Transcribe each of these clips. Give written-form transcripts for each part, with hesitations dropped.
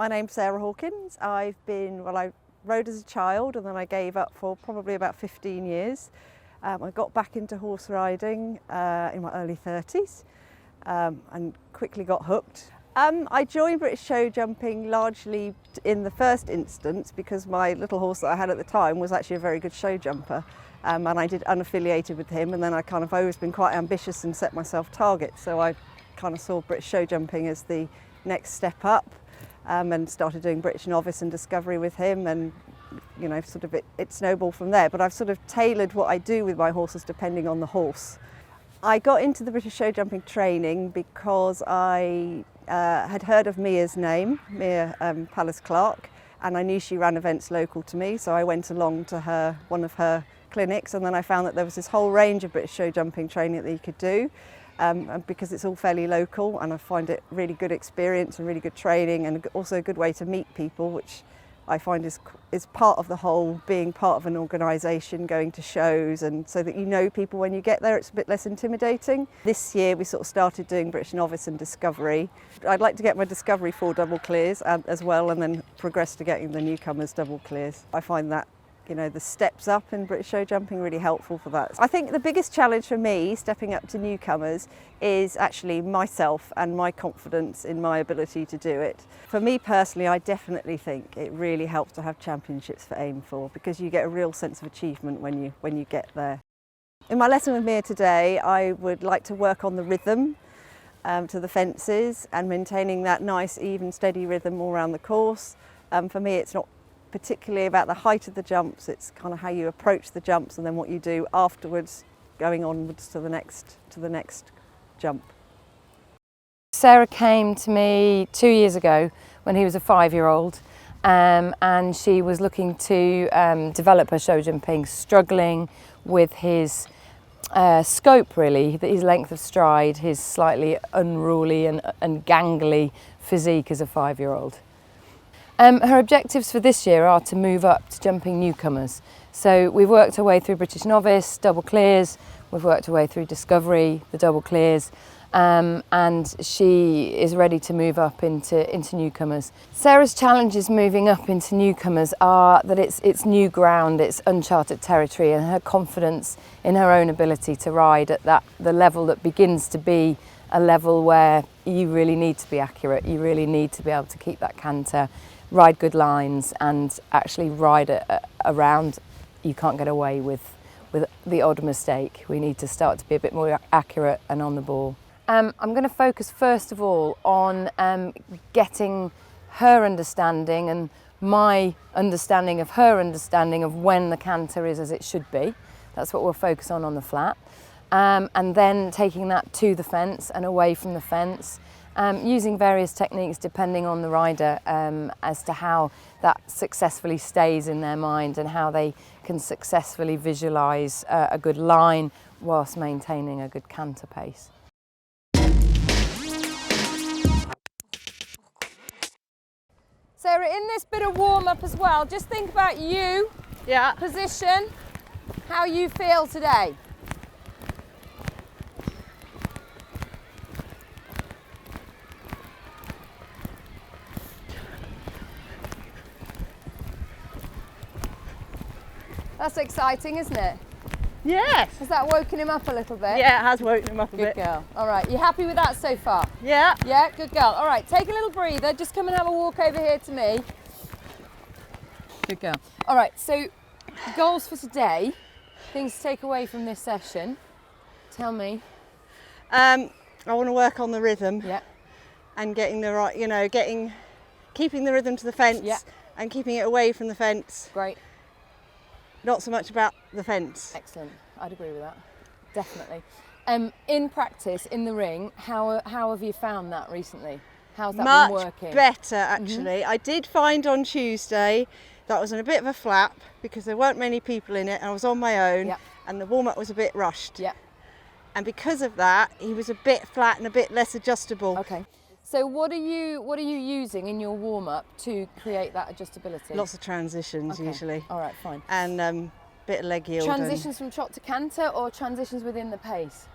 My name's Sarah Hawkins. I rode as a child and then I gave up for probably about 15 years. I got back into horse riding in my early 30s and quickly got hooked. I joined British Showjumping largely in the first instance because my little horse that I had at the time was actually a very good show jumper, and I did unaffiliated with him, and then I've always been quite ambitious and set myself targets, so I kind of saw British Showjumping as the next step up, and started doing British Novice and Discovery with him, and it snowballed from there. But I've sort of tailored what I do with my horses depending on the horse. I got into the British Showjumping Training because I had heard of Mia's name, Mia Palace Clark, and I knew she ran events local to me, so I went along to one of her clinics, and then I found that there was this whole range of British Showjumping training that you could do, and because it's all fairly local, and I find it really good experience and really good training, and also a good way to meet people, which I find is part of the whole being part of an organisation, going to shows, and so that you know people when you get there, it's a bit less intimidating. This year we sort of started doing British Novice and Discovery. I'd like to get my Discovery 4 double clears as well, and then progress to getting the Newcomers double clears. I find that the steps up in British Showjumping really helpful for that. I think the biggest challenge for me stepping up to Newcomers is actually myself and my confidence in my ability to do it. For me personally, I definitely think it really helps to have championships for aim for, because you get a real sense of achievement when you get there. In my lesson with Mia today, I would like to work on the rhythm to the fences and maintaining that nice, even, steady rhythm all around the course. For me, it's not particularly about the height of the jumps, it's kind of how you approach the jumps and then what you do afterwards, going onwards to the next jump. Sarah came to me 2 years ago when he was a 5-year-old, and she was looking to develop her show jumping, struggling with his scope really, his length of stride, his slightly unruly and gangly physique as a 5-year-old. Her objectives for this year are to move up to jumping Newcomers. So we've worked our way through British Novice, double clears, we've worked our way through Discovery, the double clears, and she is ready to move up into Newcomers. Sarah's challenges moving up into Newcomers are that it's new ground, it's uncharted territory, and her confidence in her own ability to ride at the level that begins to be a level where you really need to be accurate, you really need to be able to keep that canter, ride good lines, and actually ride around. You can't get away with the odd mistake. We need to start to be a bit more accurate and on the ball. I'm going to focus first of all on getting her understanding and my understanding of her understanding of when the canter is as it should be. That's what we'll focus on the flat. And then taking that to the fence and away from the fence, using various techniques depending on the rider as to how that successfully stays in their mind and how they can successfully visualise a good line whilst maintaining a good canter pace. Sarah, in this bit of warm-up as well, just think about you, position, how you feel today. That's exciting, isn't it? Yes. Has that woken him up a little bit? Yeah, it has woken him up a bit. Good girl. All right, you happy with that so far? Yeah. Yeah, good girl. All right, take a little breather. Just come and have a walk over here to me. Good girl. All right, so goals for today, things to take away from this session. Tell me. I want to work on the rhythm. Yeah. And getting the right, keeping the rhythm to the fence. Yeah. And keeping it away from the fence. Great. Not so much about the fence. Excellent. I'd agree with that. Definitely. In practice, in the ring, how have you found that recently? How's that been working? Much better, actually. I did find on Tuesday that I was in a bit of a flap because there weren't many people in it and I was on my own, and the warm-up was a bit rushed. Yeah. And because of that, he was a bit flat and a bit less adjustable. Okay. So what are you using in your warm-up to create that adjustability? Lots of transitions usually. All right, fine. And bit of leg yield. Transitions from trot to canter or transitions within the pace?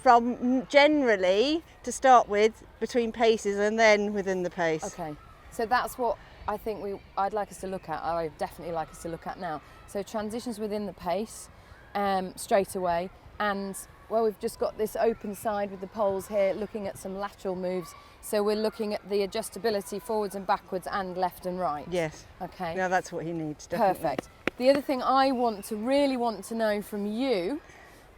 From generally, to start with, between paces and then within the pace. Okay. So that's what I think I'd like us to look at. I'd definitely like us to look at now. So transitions within the pace, straight away, and well, we've just got this open side with the poles here, looking at some lateral moves. So we're looking at the adjustability forwards and backwards and left and right. Yes. Okay. Yeah, that's what he needs, definitely. Perfect. The other thing I really want to know from you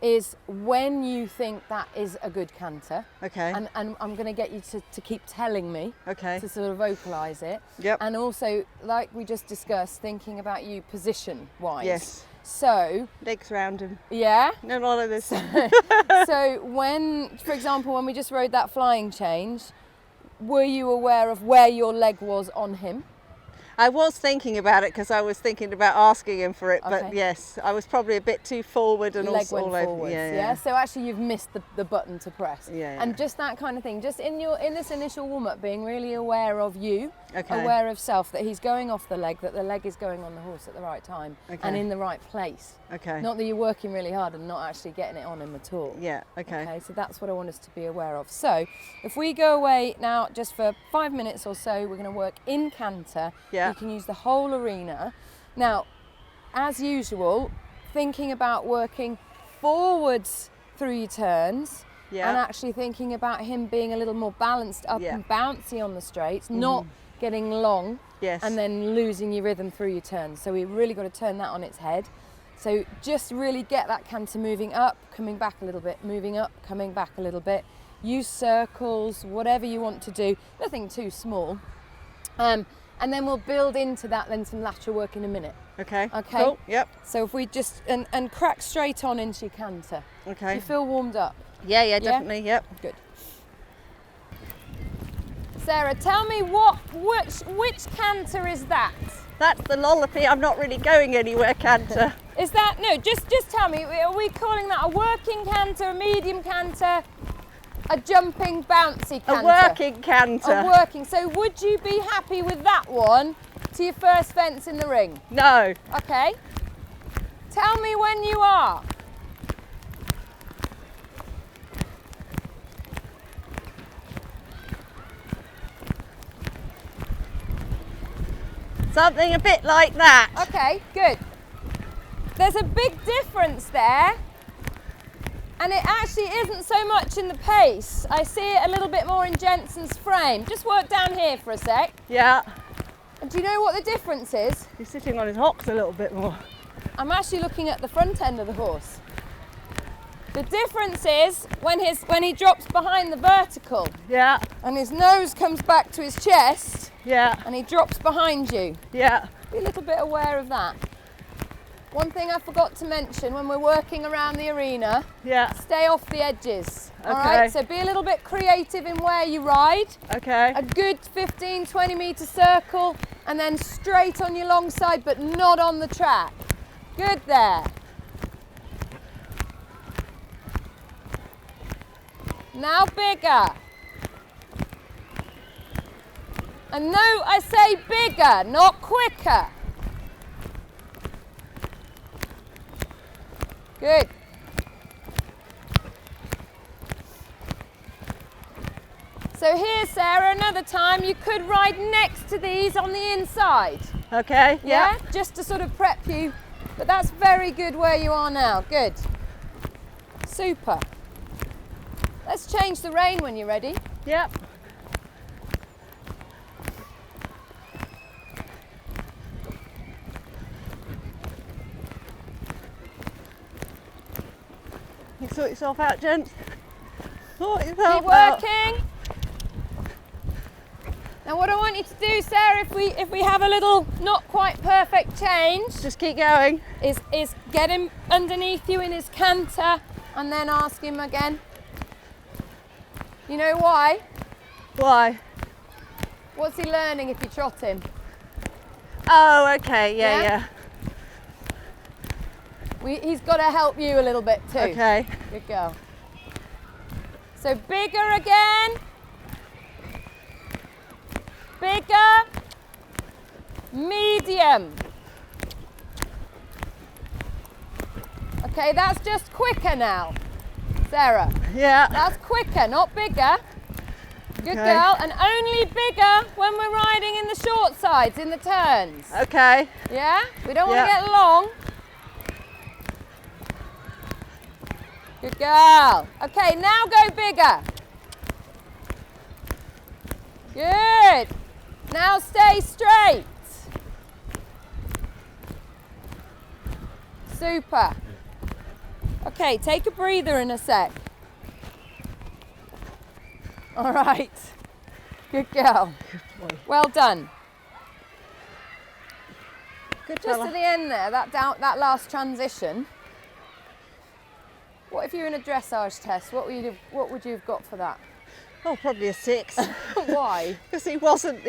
is when you think that is a good canter. Okay. And I'm going to get you to keep telling me. Okay. To sort of vocalise it. Yep. And also, like we just discussed, thinking about you position-wise. Yes. So. Legs round him. Yeah. No, none of this. So when, for example, when we just rode that flying change, were you aware of where your leg was on him? I was thinking about it because I was thinking about asking him for it, but Okay. yes, I was probably a bit too forward and Leg also went all over. forwards, Yeah, yeah. So actually you've missed the button to press. Yeah. And just that kind of thing, just in this initial warm-up, being really aware of you, Okay. aware of self, that he's going off the leg, that the leg is going on the horse at the right time and in the right place. Okay. Not that you're working really hard and not actually getting it on him at all. Yeah, okay. Okay, so that's what I want us to be aware of. So if we go away now just for 5 minutes or so, we're going to work in canter. Yeah. You can use the whole arena. Now, as usual, thinking about working forwards through your turns Yeah. and actually thinking about him being a little more balanced up Yeah. and bouncy on the straights, not getting long Yes. and then losing your rhythm through your turns. So we've really got to turn that on its head. So just really get that canter moving up, coming back a little bit, moving up, coming back a little bit. Use circles, whatever you want to do, nothing too small. And then we'll build into that then some lateral work in a minute. Okay. Okay. Cool. Yep. So if we just, and crack straight on into your canter. Okay. You feel warmed up? Yeah, definitely. Yep. Good. Sarah, tell me which canter is that? That's the lollopy. I'm not really going anywhere canter. Is that, no, just tell me, are we calling that a working canter, a medium canter, a jumping bouncy canter? A working canter. A working. So would you be happy with that one to your first fence in the ring? No. Okay. Tell me when you are. Something a bit like that. Okay, good. There's a big difference there, and it actually isn't so much in the pace. I see it a little bit more in Jenson's frame. Just work down here for a sec. Yeah. And do you know what the difference is? He's sitting on his hocks a little bit more. I'm actually looking at the front end of the horse. The difference is when he drops behind the vertical Yeah. and his nose comes back to his chest Yeah. and he drops behind you. Yeah. Be a little bit aware of that. One thing I forgot to mention when we're working around the arena, Yeah. stay off the edges. All Okay. right, so be a little bit creative in where you ride. Okay. A good 15, 20 metre circle and then straight on your long side but not on the track. Good there. Now bigger. And no, I say bigger, not quicker. Good. So here, Sarah, another time you could ride next to these on the inside. Okay. Yeah? Just to sort of prep you. But that's very good where you are now. Good. Super. Let's change the rein when you're ready. Yep. You sort yourself out, gents. Sort yourself Keep out. working. Now what I want you to do, Sarah, if we have a little not quite perfect change, Just keep going. is get him underneath you in his canter and then ask him again. You know why? Why? What's he learning if you trot him? Oh, okay. Yeah, Yeah? He's got to help you a little bit too. Okay. Good girl. So bigger again. Bigger. Medium. Okay, that's just quicker now, Sarah. Yeah. That's quicker, not bigger. Good girl, and only bigger when we're riding in the short sides, in the turns. Okay. Yeah? We don't want to get long. Good girl. Okay, now go bigger. Good. Now stay straight. Super. Okay, take a breather in a sec. All right. Good girl. Well done. Good Just fella. at the end there, that last transition. What if you were in a dressage test? What would you have got for that? Oh, probably a 6. Why? Because he wasn't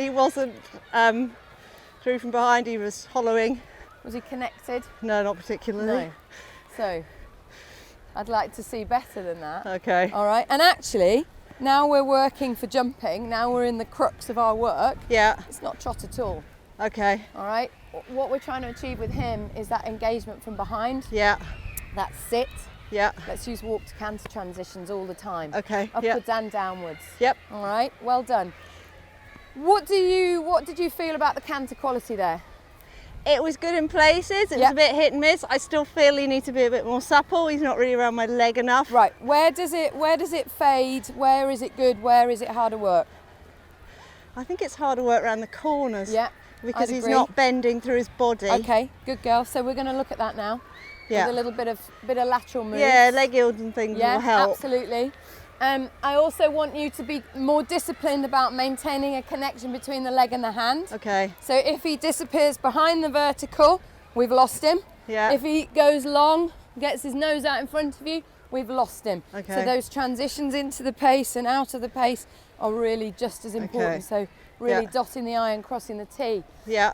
through from behind. He was hollowing. Was he connected? No, not particularly. No. So, I'd like to see better than that. Okay. All right. And actually, now we're working for jumping. Now we're in the crux of our work. Yeah. It's not trot at all. Okay. All right. What we're trying to achieve with him is that engagement from behind. Yeah. That sit. Yeah. Let's use walk to canter transitions all the time. Okay. Upwards and downwards. Yep. All right. Well done. What did you feel about the canter quality there? It was good in places. It was a bit hit and miss. I still feel he needs to be a bit more supple. He's not really around my leg enough. Right. Where does it fade? Where is it good? Where is it harder work? I think it's harder work around the corners. Yeah. Because I'd he's agree. not bending through his body. Okay. Good girl. So we're going to look at that now. Yeah. With a little bit of lateral moves. Yeah, leg yields and things will help. Absolutely. I also want you to be more disciplined about maintaining a connection between the leg and the hand. Okay. So if he disappears behind the vertical, we've lost him. Yeah. If he goes long, gets his nose out in front of you, we've lost him. Okay. So those transitions into the pace and out of the pace are really just as important. Okay. So really dotting the I and crossing the T. Yeah.